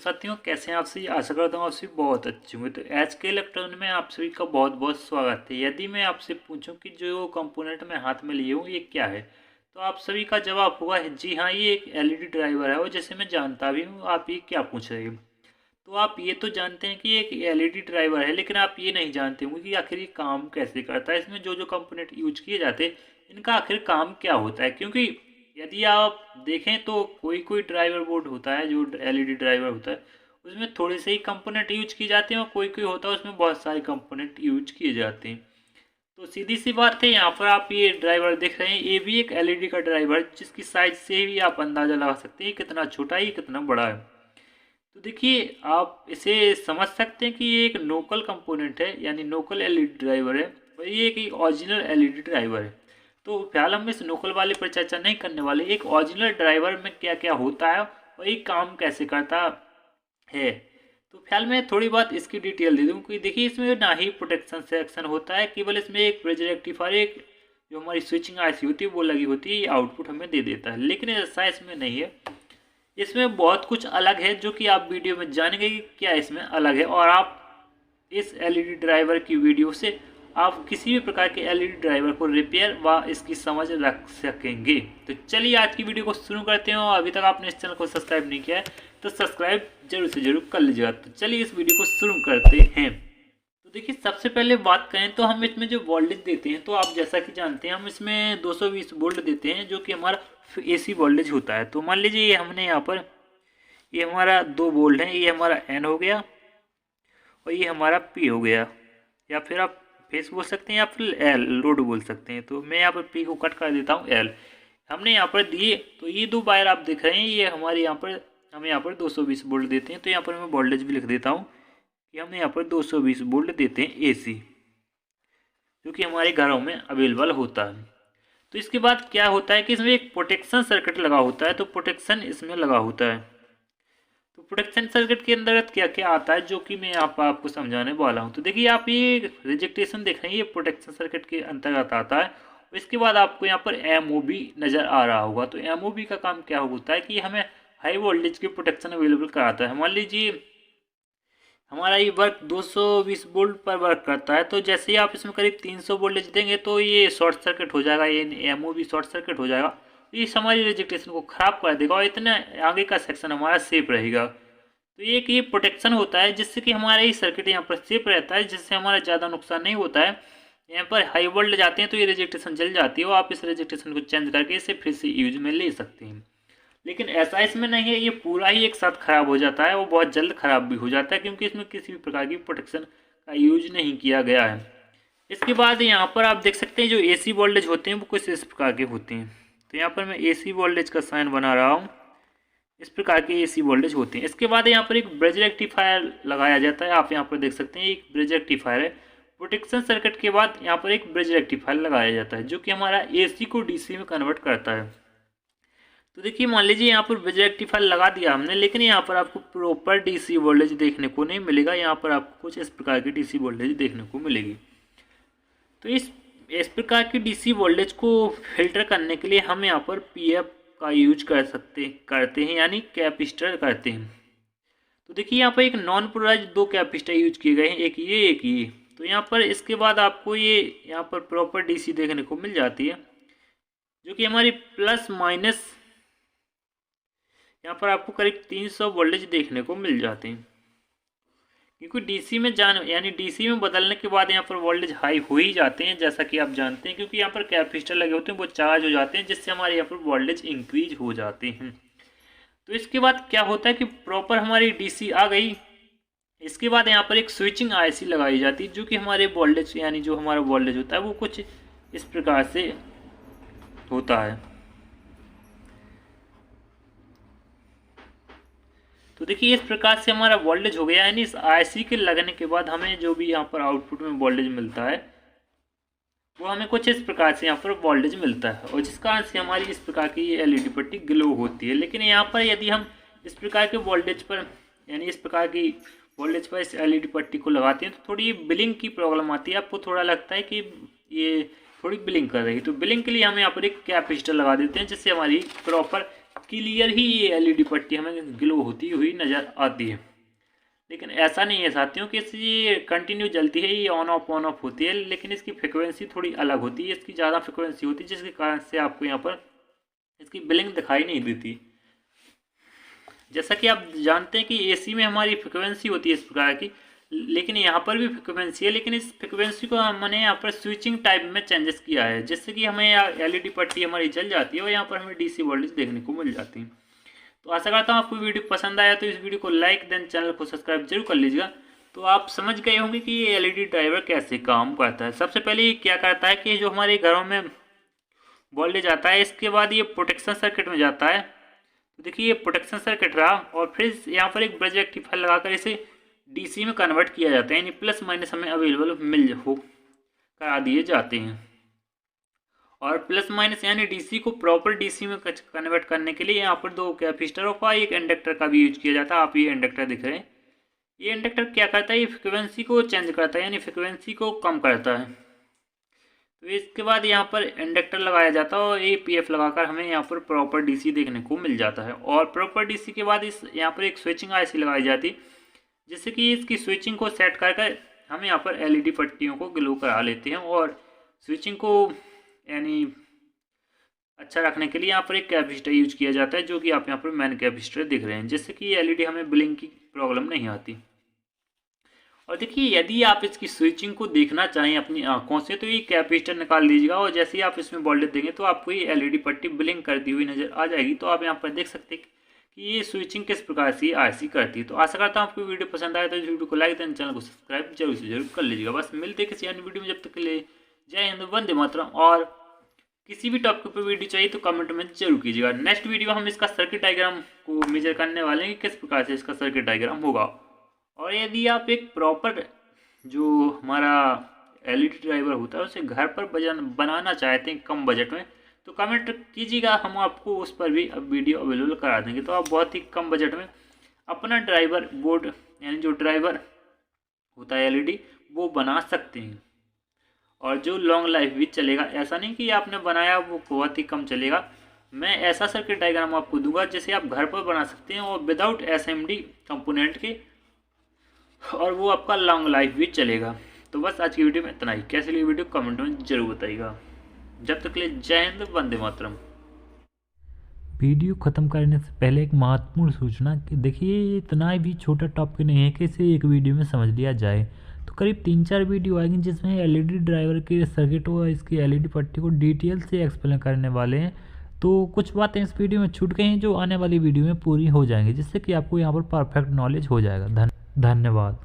साथियों, कैसे हैं आप सभी। आशा करता हूँ आप सभी बहुत अच्छे होंगे। तो एच के इलेक्ट्रॉनिक में आप सभी का बहुत बहुत स्वागत है। यदि मैं आपसे पूछूं कि जो कंपोनेंट मैं हाथ में लिए हूँ ये क्या है, तो आप सभी का जवाब होगा जी हाँ, ये एक एलईडी ड्राइवर है। और जैसे मैं जानता भी हूँ आप ये क्या पूछ रहे हो। तो आप ये तो जानते हैं कि ये एक एलईडी ड्राइवर है, लेकिन आप ये नहीं जानते होंगे कि आखिर ये काम कैसे करता है। इसमें जो जो कंपोनेंट यूज किए जाते हैं इनका आखिर काम क्या होता है। क्योंकि यदि आप देखें तो कोई कोई ड्राइवर बोर्ड होता है जो एलईडी ड्राइवर होता है, उसमें थोड़े से ही कंपोनेंट यूज किए जाते हैं और कोई कोई होता है उसमें बहुत सारे कंपोनेंट यूज किए जाते हैं। तो सीधी सी बात है, यहाँ पर आप ये ड्राइवर देख रहे हैं, ये भी एक एलईडी का ड्राइवर है, जिसकी साइज से भी आप अंदाज़ा लगा सकते हैं कितना छोटा है कितना बड़ा है। तो देखिए, आप इसे समझ सकते हैं कि ये एक लोकल कंपोनेंट है, यानी लोकल एलईडी ड्राइवर है, और ये एक ओरिजिनल एलईडी ड्राइवर है। तो फिलहाल हम इस लोकल वाले पर चर्चा नहीं करने वाले, एक ओरिजिनल ड्राइवर में क्या क्या होता है और ये काम कैसे करता है। तो फिलहाल मैं थोड़ी बात इसकी डिटेल दे दूँ कि देखिए, इसमें ना ही प्रोटेक्शन सेक्शन होता है, केवल इसमें एक प्रेशर रेक्टिफायर, एक जो हमारी स्विचिंग आईसी होती है वो लगी होती है, ये आउटपुट हमें दे देता है। लेकिन ऐसा इसमें नहीं है, इसमें बहुत कुछ अलग है जो कि आप वीडियो में जानेंगे कि क्या इसमें अलग है। और आप इस एलईडी ड्राइवर की वीडियो से आप किसी भी प्रकार के एलईडी ड्राइवर को रिपेयर व इसकी समझ रख सकेंगे। तो चलिए आज की वीडियो को शुरू करते हैं। और अभी तक आपने इस चैनल को सब्सक्राइब नहीं किया है तो सब्सक्राइब जरूर से जरूर कर लीजिएगा। तो चलिए इस वीडियो को शुरू करते हैं। तो देखिए, सबसे पहले बात करें तो हम इसमें जो वोल्टेज देते हैं, तो आप जैसा कि जानते हैं हम इसमें 220 वोल्ट देते हैं, जो कि हमारा एसी वोल्टेज होता है। तो मान लीजिए ये हमने यहाँ पर, ये हमारा 2 वोल्ट है, ये हमारा एन हो गया और ये हमारा पी हो गया, या फिर आप फेस बोल सकते हैं या फिर एल लोड बोल सकते हैं। तो मैं यहाँ पर पी को कट कर देता हूँ एल। हमने यहाँ पर दिए, तो ये 2 वायर आप देख रहे हैं, ये हमारे यहाँ पर हम यहाँ पर 220 वोल्ट देते हैं। तो यहाँ पर मैं वोल्टेज भी लिख देता हूँ कि हम यहाँ पर 220 वोल्ट देते हैं एसी, जो कि हमारे घरों में अवेलेबल होता है। तो इसके बाद क्या होता है कि इसमें एक प्रोटेक्शन सर्किट लगा होता है। तो प्रोटेक्शन इसमें लगा होता है। तो प्रोटेक्शन सर्किट के अंतर्गत क्या क्या आता है, जो कि मैं आपको समझाने वाला हूँ। तो देखिए, आप ये रिजेक्टेशन देख रहे हैं, ये प्रोटेक्शन सर्किट के अंतर्गत आता है। इसके बाद आपको यहाँ पर एमओबी नज़र आ रहा होगा। तो एमओबी का काम क्या होता है कि हमें हाई वोल्टेज की प्रोटेक्शन अवेलेबल कराता है। मान लीजिए हमारा ये वर्क 220 वोल्ट पर वर्क करता है, तो जैसे ही आप इसमें करीब 300 वोल्टेज देंगे तो ये शॉर्ट सर्किट हो जाएगा, ये एमओबी शॉर्ट सर्किट हो जाएगा। ये हमारी रिजेक्टेशन को ख़राब कर देगा और इतना आगे का सेक्शन हमारा सेफ रहेगा। तो ये प्रोटेक्शन होता है जिससे कि हमारा ये सर्किट यहाँ पर सेफ रहता है, जिससे हमारा ज़्यादा नुकसान नहीं होता है। यहाँ पर हाई वोल्ट जाते हैं तो ये रिजेक्टेशन जल जाती है और आप इस रिजेक्टेशन को चेंज करके इसे फिर से यूज में ले सकते हैं। लेकिन ऐसा इसमें नहीं है, ये पूरा ही एक साथ ख़राब हो जाता है, वो बहुत जल्द ख़राब भी हो जाता है, क्योंकि इसमें किसी भी प्रकार की प्रोटेक्शन का यूज नहीं किया गया है। इसके बाद यहाँ पर आप देख सकते हैं जो एसी वोल्टेज होते हैं वो कुछ इस प्रकार के होते हैं। तो यहाँ पर मैं एसी वोल्टेज का साइन बना रहा हूँ, इस प्रकार के एसी वोल्टेज होते हैं। इसके बाद यहाँ पर एक ब्रिज रेक्टिफायर लगाया जाता है, आप यहाँ पर देख सकते हैं एक ब्रिज रेक्टिफायर है। प्रोटेक्शन सर्किट के बाद यहाँ पर एक ब्रिज रेक्टिफायर लगाया जाता है, जो कि हमारा एसी को डीसी में कन्वर्ट करता है। तो देखिए, मान लीजिए यहाँ पर ब्रिज रेक्टिफायर लगा दिया हमने, लेकिन यहाँ पर आपको प्रॉपर डीसी वोल्टेज देखने को नहीं मिलेगा। यहाँ पर आपको कुछ इस प्रकार की डीसी वोल्टेज देखने को मिलेगी। तो इस प्रकार की डीसी वोल्टेज को फिल्टर करने के लिए हम यहाँ पर पीएफ का यूज करते हैं, यानी कैपेसिटर करते हैं। तो देखिए, यहाँ पर एक नॉन पोलराइज्ड 2 कैपेसिटर यूज किए गए हैं, एक ये एक ये। तो यहाँ पर इसके बाद आपको ये यहाँ पर प्रॉपर डीसी देखने को मिल जाती है, जो कि हमारी प्लस माइनस यहाँ पर आपको करीब 300 वोल्टेज देखने को मिल जाते हैं। क्योंकि डीसी में यानी डीसी में बदलने के बाद यहाँ पर वोल्टेज हाई हो ही जाते हैं, जैसा कि आप जानते हैं, क्योंकि यहाँ पर कैपेसिटर लगे होते हैं वो चार्ज हो जाते हैं, जिससे हमारे यहाँ पर वोल्टेज इंक्रीज हो जाते हैं। तो इसके बाद क्या होता है कि प्रॉपर हमारी डीसी आ गई। इसके बाद यहाँ पर एक स्विचिंग आईसी लगाई जाती है, जो कि हमारे वोल्टेज यानी जो हमारा वोल्टेज होता है वो कुछ इस प्रकार से होता है। तो देखिए, इस प्रकार से हमारा वोल्टेज हो गया, यानी इस आईसी के लगने के बाद हमें जो भी यहाँ पर आउटपुट में वोल्टेज मिलता है वो हमें कुछ इस प्रकार से यहाँ पर वोल्टेज मिलता है, और जिस कारण से हमारी इस प्रकार की ये एलईडी पट्टी ग्लो होती है। लेकिन यहाँ पर यदि हम इस प्रकार के वोल्टेज पर, यानी इस प्रकार की वोल्टेज पर इस एलईडी पट्टी को लगाते हैं तो थोड़ी बिलिंग की प्रॉब्लम आती है। आपको थोड़ा लगता है कि ये थोड़ी बिलिंग कर रही है। तो बिलिंग के लिए हम यहाँ पर एक कैपेसिटर लगा देते हैं, जिससे हमारी प्रॉपर क्लियर ही ये एलईडी पट्टी हमें ग्लो होती हुई नज़र आती है। लेकिन ऐसा नहीं है साथियों कि ये कंटिन्यू जलती है, ये ऑन ऑफ होती है, लेकिन इसकी फ्रिक्वेंसी थोड़ी अलग होती है, इसकी ज़्यादा फ्रिक्वेंसी होती है, जिसके कारण से आपको यहाँ पर इसकी ब्लिंक दिखाई नहीं देती। जैसा कि आप जानते हैं कि एसी में हमारी फ्रिक्वेंसी होती है इस प्रकार की, लेकिन यहाँ पर भी फ्रिक्वेंसी है, लेकिन इस फ्रिक्वेंसी को हमने यहाँ पर स्विचिंग टाइप में चेंजेस किया है, जिससे कि हमें एलईडी पट्टी हमारी जल जाती है और यहाँ पर हमें डीसी वोल्टेज देखने को मिल जाती है। तो आशा करता हूँ आपको वीडियो पसंद आया, तो इस वीडियो को लाइक देन चैनल को सब्सक्राइब जरूर कर लीजिएगा। तो आप समझ गए होंगे कि ये एलईडी ड्राइवर कैसे काम करता है। सबसे पहले ये क्या करता है कि जो हमारे घरों में वोल्टेज आता है, इसके बाद ये प्रोटेक्शन सर्किट में जाता है। तो देखिए ये प्रोटेक्शन सर्किट रहा, और फिर यहाँ पर एक ब्रिज रेक्टिफायर लगाकर इसे डीसी में कन्वर्ट किया जाता है, यानी प्लस माइनस हमें अवेलेबल करा दिए जाते हैं। और प्लस माइनस यानी डीसी को प्रॉपर डीसी में कन्वर्ट करने के लिए यहाँ पर 2 कैपेसिटरों का एक इंडक्टर का भी यूज किया जाता है। आप ये इंडक्टर दिख रहे हैं, ये इंडक्टर क्या करता है, ये फ्रिक्वेंसी को चेंज करता है, यानी फ्रिक्वेंसी को कम करता है। तो इसके बाद यहाँ पर इंडक्टर लगाया जाता है और APF लगाकर हमें यहाँ पर प्रॉपर डीसी देखने को मिल जाता है। और प्रॉपर डीसी के बाद इस यहाँ पर एक स्विचिंग IC लगाई जाती है, जिससे कि इसकी स्विचिंग को सेट कर हम यहाँ पर एलईडी पट्टियों को ग्लो करा लेते हैं। और स्विचिंग को यानी अच्छा रखने के लिए यहाँ पर एक कैपेसिटर यूज किया जाता है, जो कि आप यहाँ पर मेन कैपेसिटर दिख रहे हैं, जिससे कि एलईडी हमें ब्लिंक की प्रॉब्लम नहीं आती। और देखिए यदि आप इसकी स्विचिंग को देखना चाहें अपनी आंखों से, तो ये कैपेसिटर निकाल लीजिएगा और जैसे ही आप इसमें वोल्टेज देंगे तो आपको ये एलईडी पट्टी ब्लिंक करती हुई नजर आ जाएगी। तो आप यहाँ पर देख सकते हैं कि ये स्विचिंग किस प्रकार से IC करती है। तो आशा करता हूँ आपको वीडियो पसंद आया, तो इस वीडियो को लाइक दें, चैनल को सब्सक्राइब जरूर से जरूर कर लीजिएगा। बस मिलते हैं किसी अन्य वीडियो में, जब तक के लिए जय हिंद, वंदे मातरम। और किसी भी टॉपिक पर वीडियो चाहिए तो कमेंट में जरूर कीजिएगा। नेक्स्ट वीडियो हम इसका सर्किट डायग्राम को मेजर करने वाले हैं कि किस प्रकार से इसका सर्किट डायग्राम होगा। और यदि आप एक प्रॉपर जो हमारा एलईडी ड्राइवर होता है उसे घर पर बनाना चाहते हैं कम बजट में, तो कमेंट कीजिएगा, हम आपको उस पर भी अब वीडियो अवेलेबल करा देंगे। तो आप बहुत ही कम बजट में अपना ड्राइवर बोर्ड यानी जो ड्राइवर होता है एलईडी वो बना सकते हैं, और जो लॉन्ग लाइफ भी चलेगा। ऐसा नहीं कि आपने बनाया वो बहुत ही कम चलेगा। मैं ऐसा सर्किट डायग्राम आपको दूंगा जिसे आप घर पर बना सकते हैं और विदाउट SMD कंपोनेंट के, और वो आपका लॉन्ग लाइफ भी चलेगा। तो बस आज की वीडियो में इतना ही। कैसी लगी वीडियो कमेंट में जरूर बताइएगा। जब तक के लिए जय हिंद, वंदे मातरम। वीडियो ख़त्म करने से पहले एक महत्वपूर्ण सूचना कि देखिए इतना भी छोटा टॉपिक नहीं है कि इसे एक वीडियो में समझ लिया जाए। तो करीब 3-4 वीडियो आएंगी जिसमें एलईडी ड्राइवर के सर्किट और इसकी एलईडी पट्टी को डिटेल से एक्सप्लेन करने वाले हैं। तो कुछ बातें इस वीडियो में छूट गई हैं जो आने वाली वीडियो में पूरी हो जाएंगी, जिससे कि आपको यहाँ पर परफेक्ट नॉलेज हो जाएगा। धन्यवाद।